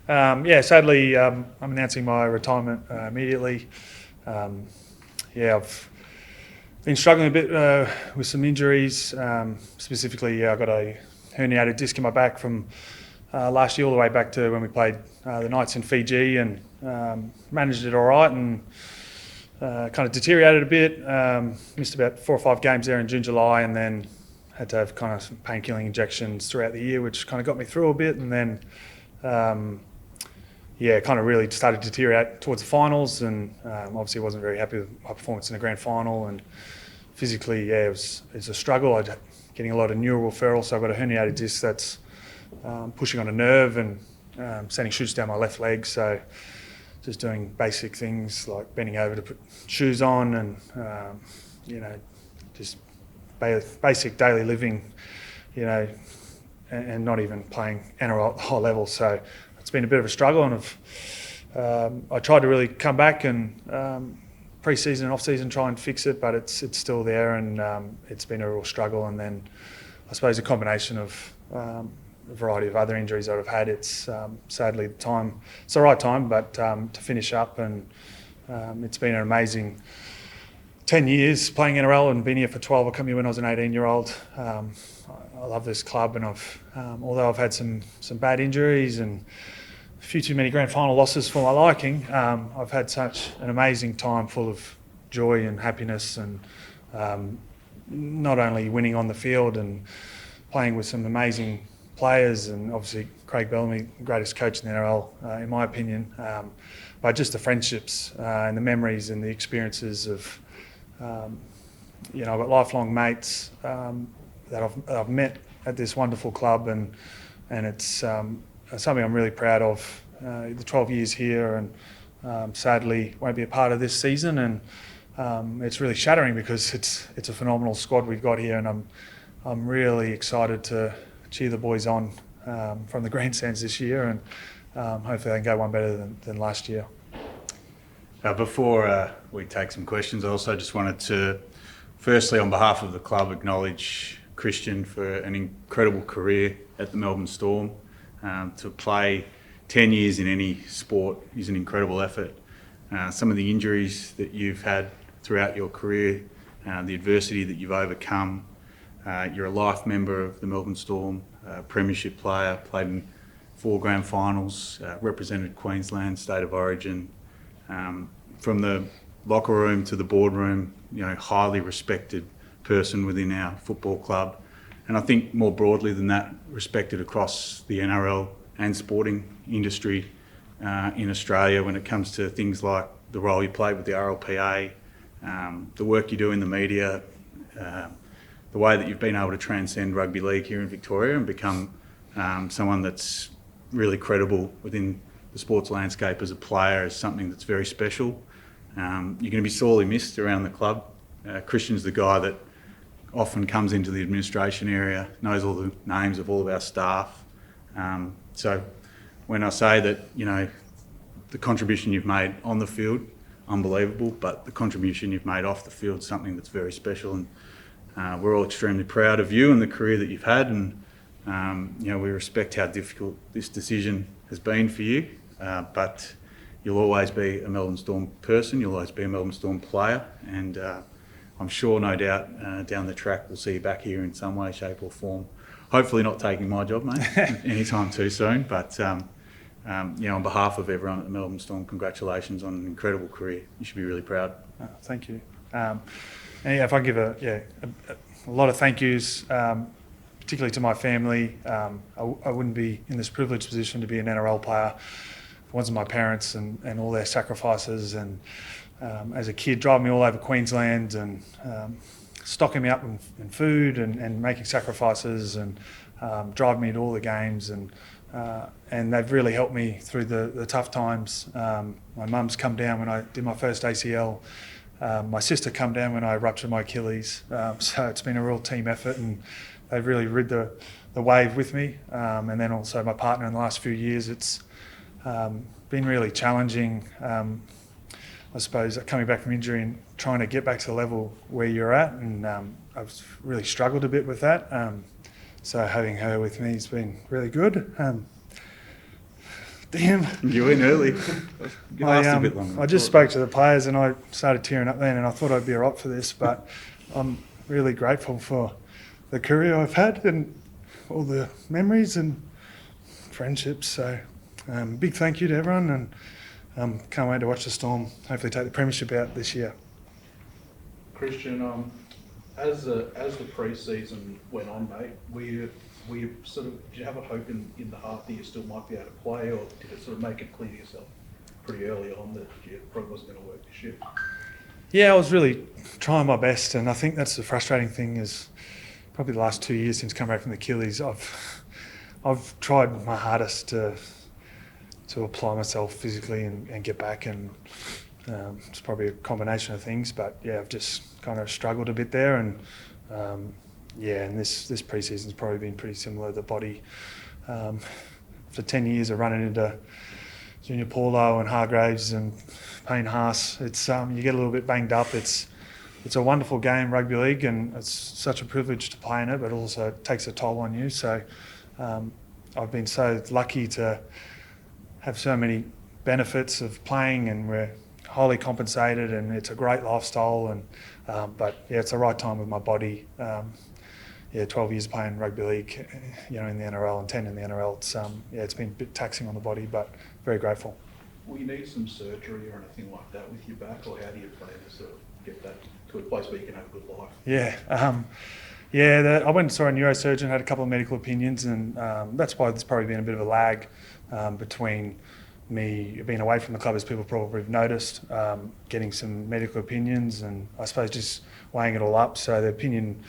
Sadly, I'm announcing my retirement immediately. I've been struggling a bit with some injuries. Specifically, I got a herniated disc in my back from last year all the way back to when we played the Knights in Fiji, and managed it all right, and kind of deteriorated a bit. Missed about 4 or 5 games there in June, July, and then had to have kind of some painkilling injections throughout the year, which kind of got me through a bit, and then kind of really started to deteriorate towards the finals, and obviously wasn't very happy with my performance in the grand final, and physically, it was a struggle. I'm getting a lot of neural referral, so I've got a herniated disc that's pushing on a nerve and sending shoots down my left leg, so just doing basic things like bending over to put shoes on and, just basic daily living, and not even playing NRL at the high level. So it's been a bit of a struggle, and I tried to really come back and pre-season and off-season try and fix it, but it's still there, and it's been a real struggle. And then I suppose a combination of a variety of other injuries that I've had. It's sadly it's the right time, but to finish up, and it's been an amazing 10 years playing NRL, and been here for 12. I come here when I was an 18-year-old. I love this club, and although I've had some bad injuries and a few too many grand final losses for my liking, I've had such an amazing time full of joy and happiness, and not only winning on the field and playing with some amazing players, and obviously Craig Bellamy, greatest coach in the NRL, in my opinion, but just the friendships and the memories and the experiences of, I've got lifelong mates that I've met at this wonderful club, and it's something I'm really proud of. The 12 years here, and sadly won't be a part of this season, and it's really shattering because it's a phenomenal squad we've got here, and I'm really excited to cheer the boys on from the grandstands this year, and hopefully they can go one better than last year. Before we take some questions, I also just wanted to, firstly, on behalf of the club, acknowledge Christian for an incredible career at the Melbourne Storm. To play 10 years in any sport is an incredible effort. Some of the injuries that you've had throughout your career, the adversity that you've overcome. You're a life member of the Melbourne Storm, premiership player, played in 4 grand finals, represented Queensland, State of Origin. From the locker room to the boardroom, highly respected person within our football club. And I think more broadly than that, respected across the NRL and sporting industry in Australia when it comes to things like the role you play with the RLPA, the work you do in the media, the way that you've been able to transcend rugby league here in Victoria and become someone that's really credible within the sports landscape as a player is something that's very special. You're going to be sorely missed around the club. Christian's the guy that often comes into the administration area, knows all the names of all of our staff. So when I say that, the contribution you've made on the field, unbelievable, but the contribution you've made off the field is something that's very special, and we're all extremely proud of you and the career that you've had, and we respect how difficult this decision has been for you, but you'll always be a Melbourne Storm person, you'll always be a Melbourne Storm player, and I'm sure, no doubt, down the track we'll see you back here in some way, shape or form. Hopefully not taking my job, mate, anytime too soon, but on behalf of everyone at the Melbourne Storm, congratulations on an incredible career. You should be really proud. Thank you. If I give a lot of thank yous, particularly to my family. I wouldn't be in this privileged position to be an NRL player if it wasn't my parents and all their sacrifices, and as a kid driving me all over Queensland and stocking me up in food and making sacrifices and driving me to all the games, and they've really helped me through the tough times. My mum's come down when I did my first ACL. My sister come down when I ruptured my Achilles. So it's been a real team effort, and they've really rid the wave with me. And then also my partner in the last few years. It's been really challenging, I suppose, coming back from injury and trying to get back to the level where you're at. And I've really struggled a bit with that. So having her with me has been really good. damn. You went early. You lasted a bit longer. I just spoke to the players and I started tearing up then, and I thought I'd be all right for this, but I'm really grateful for the career I've had and all the memories and friendships. So big thank you to everyone, and can't wait to watch the Storm hopefully take the premiership out this year. Christian, as the pre-season went on, mate, were you sort of, did you have a hope in the heart that you still might be able to play, or did it sort of make it clear to yourself pretty early on that you probably wasn't going to work this year? Yeah, I was really trying my best, and I think that's the frustrating thing is probably the last 2 years since coming back from the Achilles, I've tried my hardest to apply myself physically and get back, and it's probably a combination of things, but yeah, I've just kind of struggled a bit there, and and this pre-season's probably been pretty similar. The body, for 10 years of running into Junior Paulo and Hargraves and Payne Haas, it's you get a little bit banged up. It's a wonderful game, rugby league, and it's such a privilege to play in it, but also it takes a toll on you. So I've been so lucky to have so many benefits of playing, and we're highly compensated, and it's a great lifestyle. And but yeah, it's the right time with my body. 12 years playing rugby league, in the NRL, and 10 in the NRL. It's been a bit taxing on the body, but very grateful. Will you need some surgery or anything like that with your back, or how do you plan to sort of get that to a place where you can have a good life? I went and saw a neurosurgeon, had a couple of medical opinions, and that's why there's probably been a bit of a lag between me being away from the club, as people probably have noticed, getting some medical opinions, and I suppose just weighing it all up. So the opinion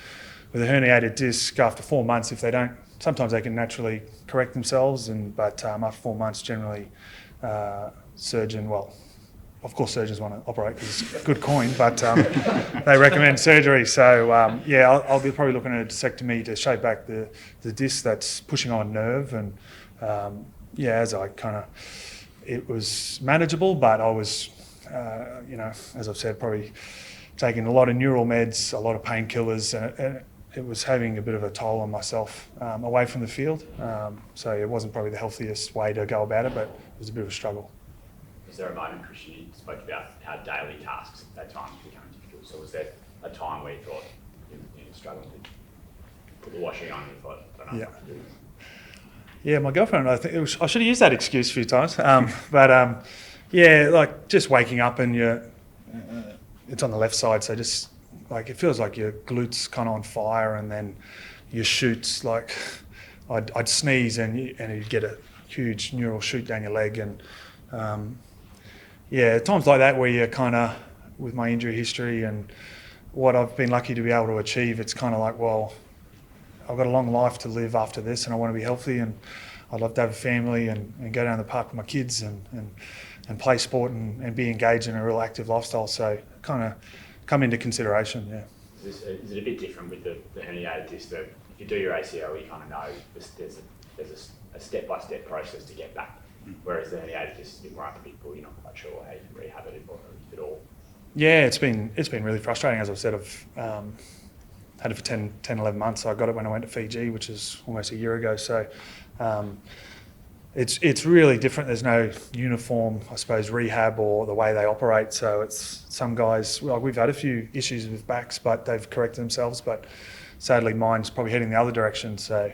with a herniated disc, after 4 months, if they don't, sometimes they can naturally correct themselves, but after 4 months, generally, surgeon, well, of course surgeons want to operate because it's a good coin, but they recommend surgery. So I'll be probably looking at a discectomy to shave back the disc that's pushing on nerve, and it was manageable, but I was, as I've said, probably taking a lot of neural meds, a lot of painkillers, and it was having a bit of a toll on myself away from the field. So it wasn't probably the healthiest way to go about it, but it was a bit of a struggle. Was there a moment, Christian, you spoke about how daily tasks at times become difficult? So was there a time where you thought you were struggling to put the washing on and you thought, I don't know what to do? Yeah, my girlfriend, I think I should have used that excuse a few times. Like just waking up and it's on the left side, so just like it feels like your glutes kind of on fire, and then your shoots, like I'd sneeze and you'd get a huge neural shoot down your leg, and times like that where you're kind of, with my injury history and what I've been lucky to be able to achieve, it's kind of like, well, I've got a long life to live after this, and I want to be healthy, and I'd love to have a family and go down the park with my kids and play sport and be engaged in a real active lifestyle. So kind of come into consideration, yeah. Is it a bit different with the herniated disc, that if you do your ACL, you kind of know there's a step-by-step process to get back, whereas the herniated disc is a bit more unpredictable. You're not quite sure how you can rehab it if at all. Yeah, it's been really frustrating. As I've said, I've had it for 10, 11 months. I got it when I went to Fiji, which is almost a year ago. So it's really different. There's no uniform, I suppose, rehab or the way they operate. So it's some guys, well, we've had a few issues with backs, but they've corrected themselves. But sadly, mine's probably heading the other direction. So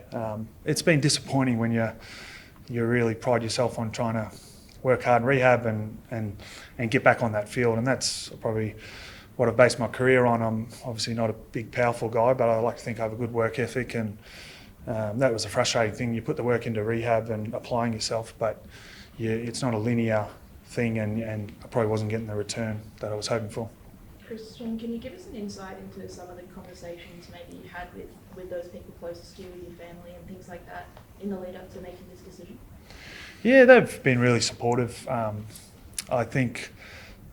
it's been disappointing when you really pride yourself on trying to work hard in rehab and get back on that field. And that's probably what I've based my career on. I'm obviously not a big, powerful guy, but I like to think I have a good work ethic, and that was a frustrating thing. You put the work into rehab and applying yourself, but it's not a linear thing, and I probably wasn't getting the return that I was hoping for. Christian, can you give us an insight into some of the conversations maybe you had with those people closest to you, with your family and things like that, in the lead up to making this decision? Yeah, they've been really supportive. I think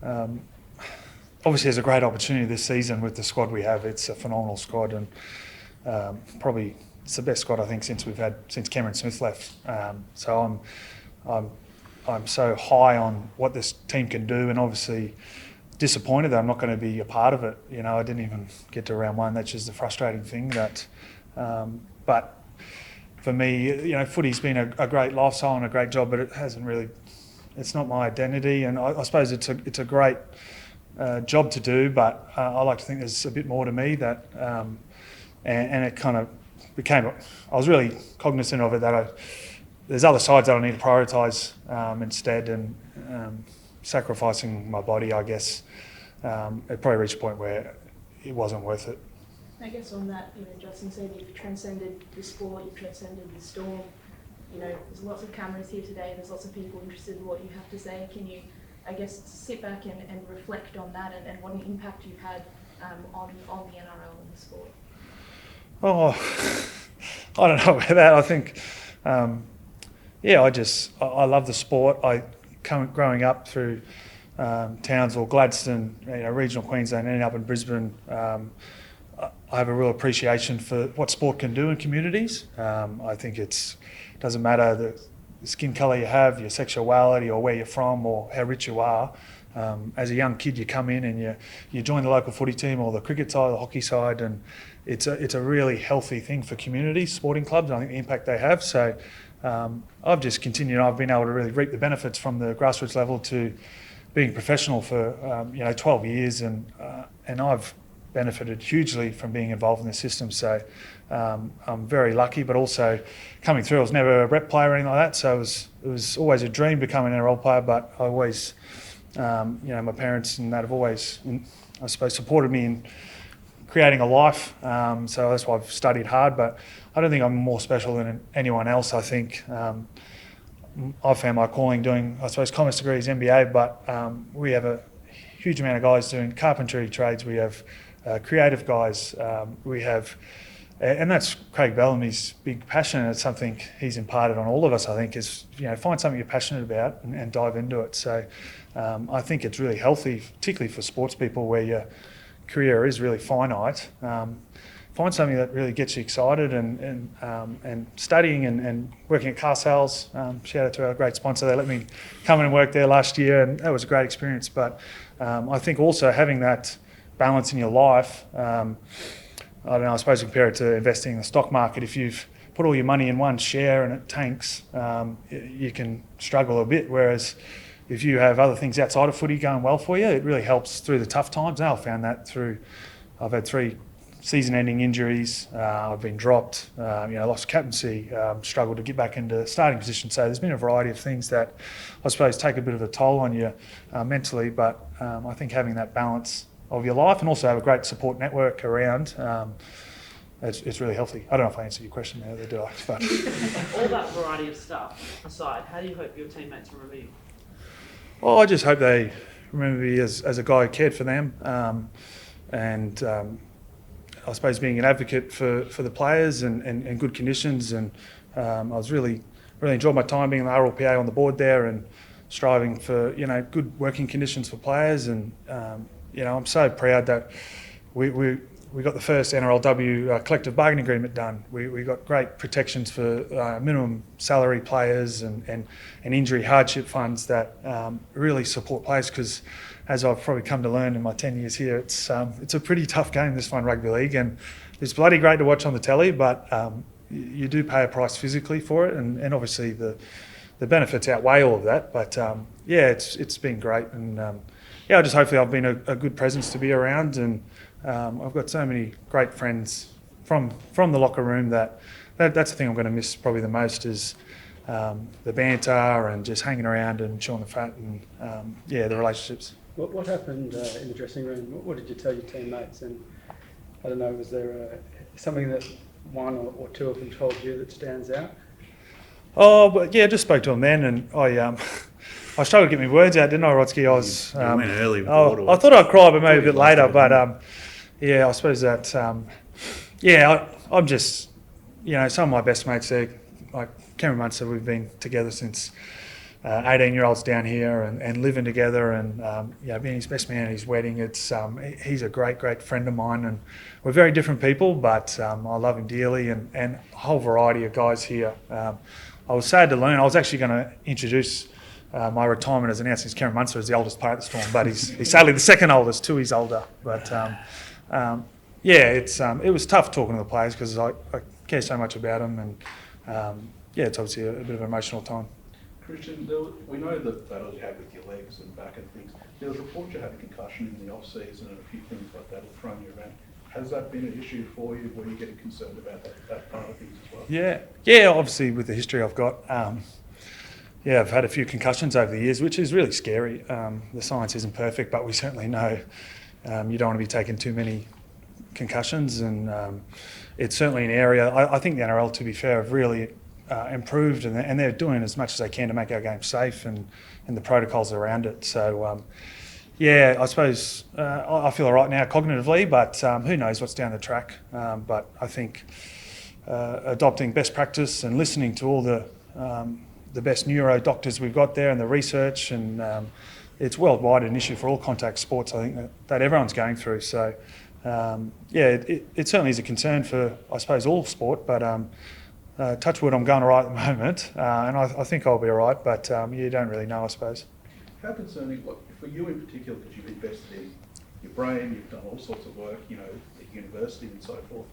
obviously there's a great opportunity this season with the squad we have. It's a phenomenal squad, and probably it's the best squad I think since Cameron Smith left. So I'm so high on what this team can do, and obviously disappointed that I'm not going to be a part of it. I didn't even get to round one. That's just the frustrating thing. But for me, footy's been a great lifestyle and a great job, but it hasn't really. It's not my identity, and I suppose it's a great job to do, but I like to think there's a bit more to me that, and it kind of became. I was really cognizant of it that there's other sides that I need to prioritise instead, and sacrificing my body, I guess, it probably reached a point where it wasn't worth it. I guess on that, Justin said you've transcended the sport, you've transcended the Storm. There's lots of cameras here today, there's lots of people interested in what you have to say. Can you, I guess, sit back and reflect on that and what an impact you've had on the NRL and the sport? Oh, I don't know about that. I think, I love the sport. Growing up through Townsville, Gladstone, regional Queensland, ending up in Brisbane, I have a real appreciation for what sport can do in communities. I think it doesn't matter the skin colour you have, your sexuality, or where you're from, or how rich you are. As a young kid, you come in and you join the local footy team or the cricket side, or the hockey side, and it's a really healthy thing for communities, sporting clubs. I think the impact they have. So I've just continued. I've been able to really reap the benefits from the grassroots level to being professional for 12 years, and I've benefited hugely from being involved in the system. So I'm very lucky, but also coming through, I was never a rep player or anything like that. So it was always a dream becoming an NRL player, but I always, my parents and that have always, I suppose, supported me in creating a life. So that's why I've studied hard, but I don't think I'm more special than anyone else. I think I found my calling doing, I suppose, commerce degrees, MBA, but we have a huge amount of guys doing carpentry trades. We have creative guys. We have, and that's Craig Bellamy's big passion. It's something he's imparted on all of us, I think, is, find something you're passionate about and dive into it. So I think it's really healthy, particularly for sports people where your career is really finite. Find something that really gets you excited, and studying and working at car sales. Shout out to our great sponsor. They let me come in and work there last year, and that was a great experience. But I think also having that balance in your life, I don't know, I suppose compare it to investing in the stock market. If you've put all your money in one share and it tanks, you can struggle a bit. Whereas if you have other things outside of footy going well for you, it really helps through the tough times. And I found that I've had 3 season-ending injuries. I've been dropped, lost captaincy, struggled to get back into starting position. So there's been a variety of things that I suppose take a bit of a toll on you mentally. But I think having that balance of your life and also have a great support network around, it's really healthy. I don't know if I answered your question there, did I? But all that variety of stuff aside, how do you hope your teammates remember you? Well, I just hope they remember me as a guy who cared for them, and I suppose being an advocate for the players and good conditions. And I was really enjoyed my time being the RLPA on the board there and striving for good working conditions for players. And I'm so proud that we got the first NRLW collective bargaining agreement done. We got great protections for minimum salary players and injury hardship funds that really support players, because as I've probably come to learn in my 10 years here, it's a pretty tough game, this one, rugby league, and it's bloody great to watch on the telly, but you do pay a price physically for it, and obviously the benefits outweigh all of that. But it's been great, and I just hopefully I've been a good presence to be around, and I've got so many great friends from the locker room that's the thing I'm going to miss probably the most, is the banter and just hanging around and chewing the fat, and the relationships. What happened in the dressing room? What did you tell your teammates? And I don't know, was there something that one or two of them told you that stands out? Oh, but I just spoke to them then, and I struggled to get my words out, didn't I, Rodski? I was. You went early with I thought I'd cry, but maybe a bit later. But I suppose that. I'm just, some of my best mates there, like Cameron Munster. We've been together since 18-year-olds down here, and living together, and being his best man at his wedding. It's he's a great friend of mine, and we're very different people, but I love him dearly, and a whole variety of guys here. I was sad to learn. I was actually going to introduce my retirement as announced, since Cameron Munster is the oldest player at the Storm, but he's sadly the second oldest. 2 years older. But it was tough talking to the players, because I care so much about them, and it's obviously a bit of an emotional time. Christian, we know the battles you had with your legs and back and things. There was reports you had a concussion in the off-season and a few things like that have thrown you around. Has that been an issue for you? Were you getting concerned about that part of things as well? Yeah, obviously with the history I've got, I've had a few concussions over the years, which is really scary. The science isn't perfect, but we certainly know you don't want to be taking too many concussions, and it's certainly an area. I think the NRL, to be fair, have really improved, and they're doing as much as they can to make our game safe and the protocols around it. So, I suppose I feel all right now cognitively, but who knows what's down the track. But I think adopting best practice and listening to all the best neuro doctors we've got there and the research, and it's worldwide an issue for all contact sports, I think, that everyone's going through. So, it certainly is a concern for, I suppose, all sport, but touch wood, I'm going all right at the moment, and I think I'll be all right, but you don't really know, I suppose. How concerning, for you in particular, because you've invested in your brain, you've done all sorts of work, at university and so forth,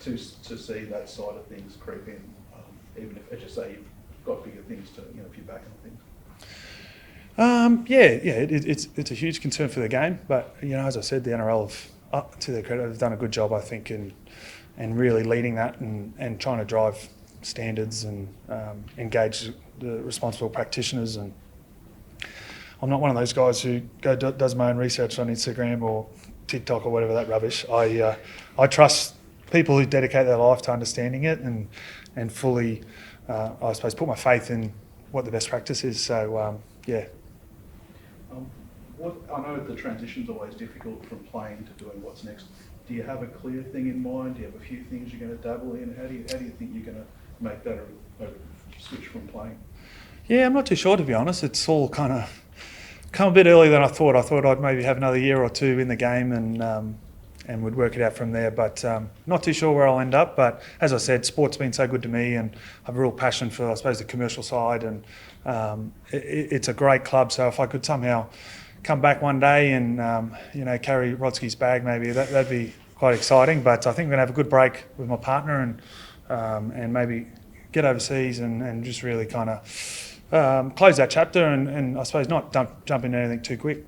to see that side of things creep in, even if, as you say, you've got bigger things to, if you're back on things? It's a huge concern for the game, but as I said, the NRL have, to their credit, have done a good job, I think, in really leading that and trying to drive standards and engage the responsible practitioners. And I'm not one of those guys who does my own research on Instagram or TikTok or whatever that rubbish. I trust people who dedicate their life to understanding it and fully, I suppose, put my faith in what the best practice is. So, I know the transition's always difficult from playing to doing what's next. Do you have a clear thing in mind? Do you have a few things you're going to dabble in? How do you think you're going to make that a switch from playing? Yeah, I'm not too sure, to be honest. It's all kind of come a bit earlier than I thought. I thought I'd maybe have another year or two in the game and would work it out from there. But not too sure where I'll end up. But as I said, sport's been so good to me, and I have a real passion for, I suppose, the commercial side. And it's a great club. So if I could somehow come back one day and carry Rodski's bag, maybe that'd be quite exciting. But I think I'm going to have a good break with my partner and maybe get overseas and just really kind of close that chapter and I suppose not jump into anything too quick.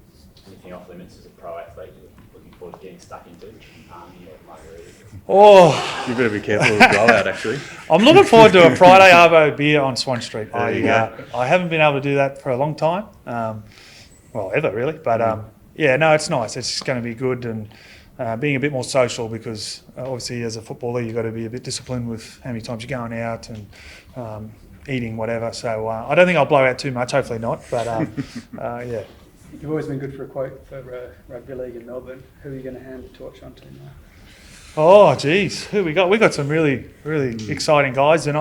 Anything off limits as a pro athlete you're looking forward to getting stuck into, army or margarita? Oh, You better be careful of the blowout, actually. I'm looking forward to a Friday Arvo beer on Swan Street. I haven't been able to do that for a long time. Ever really. But it's nice. It's just going to be good, and being a bit more social, because obviously as a footballer you've got to be a bit disciplined with how many times you're going out and eating whatever. So I don't think I'll blow out too much, hopefully not. But You've always been good for a quote for rugby league in Melbourne. Who are you going to hand the torch on to now? Oh, geez, who we got? We got some really, really exciting guys, and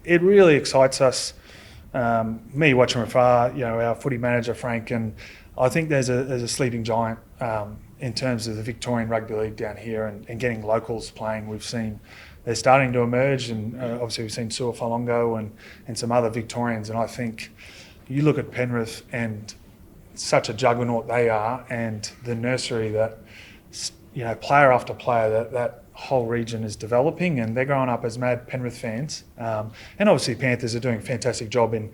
it really excites us. Me watching from afar, our footy manager Frank, and I think there's a sleeping giant in terms of the Victorian Rugby League down here and getting locals playing. We've seen they're starting to emerge, and obviously we've seen Sua Falongo and some other Victorians, and I think you look at Penrith and such a juggernaut they are, and the nursery that player after player that whole region is developing, and they're growing up as mad Penrith fans. And obviously Panthers are doing a fantastic job in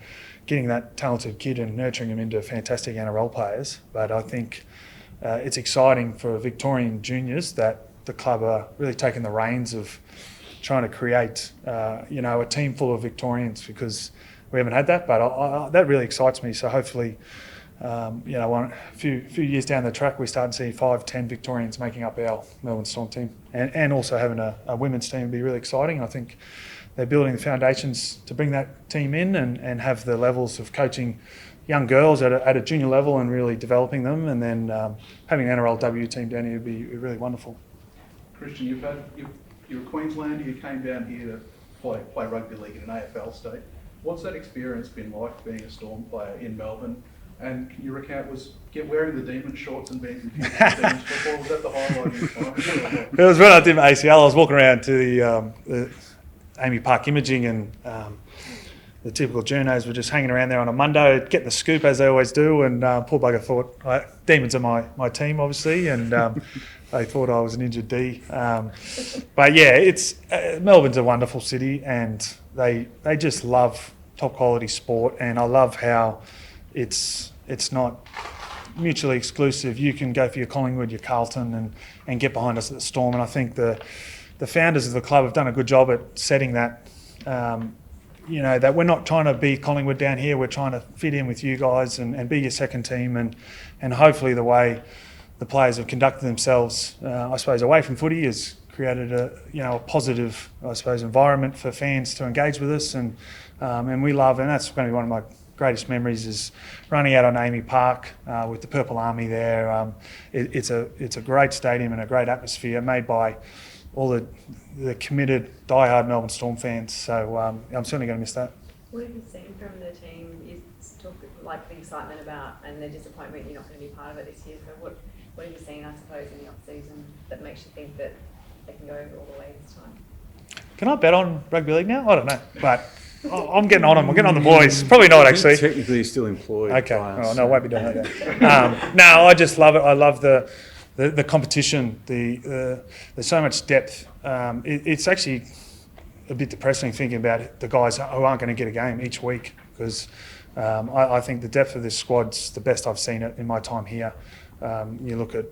getting that talented kid and nurturing them into fantastic NRL players. But I think it's exciting for Victorian juniors that the club are really taking the reins of trying to create a team full of Victorians, because we haven't had that. But that really excites me. So hopefully a few years down the track, we start to see 5-10 Victorians making up our Melbourne Storm team, and also having a women's team would be really exciting. I think they're building the foundations to bring that team in and have the levels of coaching young girls at a junior level and really developing them, and then having an NRLW team down here would be really wonderful. Christian, you're a Queenslander, you came down here to play rugby league in an AFL state. What's that experience been like, being a Storm player in Melbourne? And can you recount, wearing the demon shorts and being confused with Demons football, was that the highlight of your time? It was when I did my ACL. I was walking around to the Amy Park imaging, and the typical journos were just hanging around there on a Monday, getting the scoop as they always do, and poor bugger thought, Demons are my team obviously, and they thought I was an injured D. But yeah, it's Melbourne's a wonderful city, and they just love top quality sport, and I love how it's not mutually exclusive. You can go for your Collingwood, your Carlton, and get behind us at the Storm, and I think the founders of the club have done a good job at setting that. That we're not trying to be Collingwood down here, we're trying to fit in with you guys and be your second team, and hopefully the way the players have conducted themselves, I suppose, away from footy has created a positive, I suppose, environment for fans to engage with us, and we love, and that's going to be one of my greatest memories is running out on Amy Park with the Purple Army there. It's a great stadium and a great atmosphere made by all the committed, diehard Melbourne Storm fans. So I'm certainly going to miss that. What have you seen from the team? You talk like the excitement about and the disappointment you're not going to be part of it this year. So what have you seen, I suppose, in the off-season that makes you think that they can go all the way this time? Can I bet on rugby league now? I don't know, but I'm getting on them. I'm getting on the boys. Probably not actually. Technically, you're still employed. Okay. Oh, no, I won't be doing that. No, I just love it. I love the competition. There's so much depth. It's actually a bit depressing thinking about the guys who aren't going to get a game each week, because I think the depth of this squad's the best I've seen it in my time here. You look at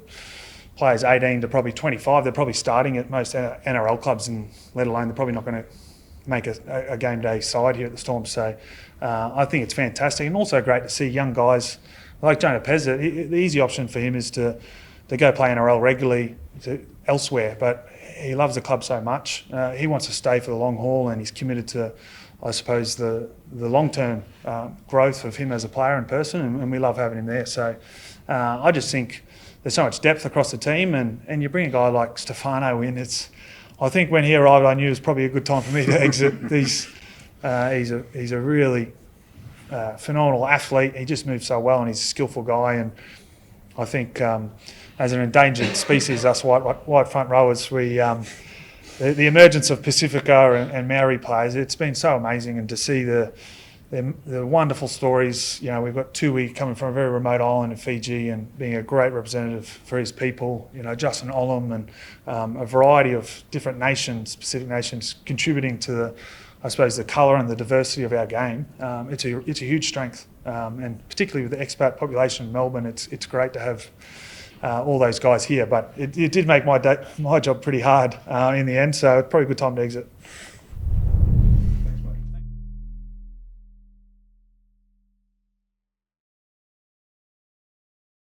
players 18 to probably 25, they're probably starting at most NRL clubs, and let alone they're probably not going to make a game day side here at the Storm. So I think it's fantastic, and also great to see young guys like Jonah Pezza. The easy option for him is to go play NRL regularly elsewhere, but he loves the club so much. He wants to stay for the long haul, and he's committed to, I suppose, the long-term growth of him as a player and person, and we love having him there. So I just think there's so much depth across the team, and you bring a guy like Stefano in, I think when he arrived, I knew it was probably a good time for me to exit. He's a really phenomenal athlete. He just moves so well, and he's a skillful guy, and I think as an endangered species, us white front rowers, the emergence of Pacifica and Maori players, it's been so amazing, and to see the wonderful stories. We've got Tui coming from a very remote island of Fiji and being a great representative for his people. Justin Olam and a variety of different nations, Pacific nations, contributing to the colour and the diversity of our game. It's a huge strength, and particularly with the expat population in Melbourne, it's great to have all those guys here. But it did make my job pretty hard in the end, so it's probably a good time to exit.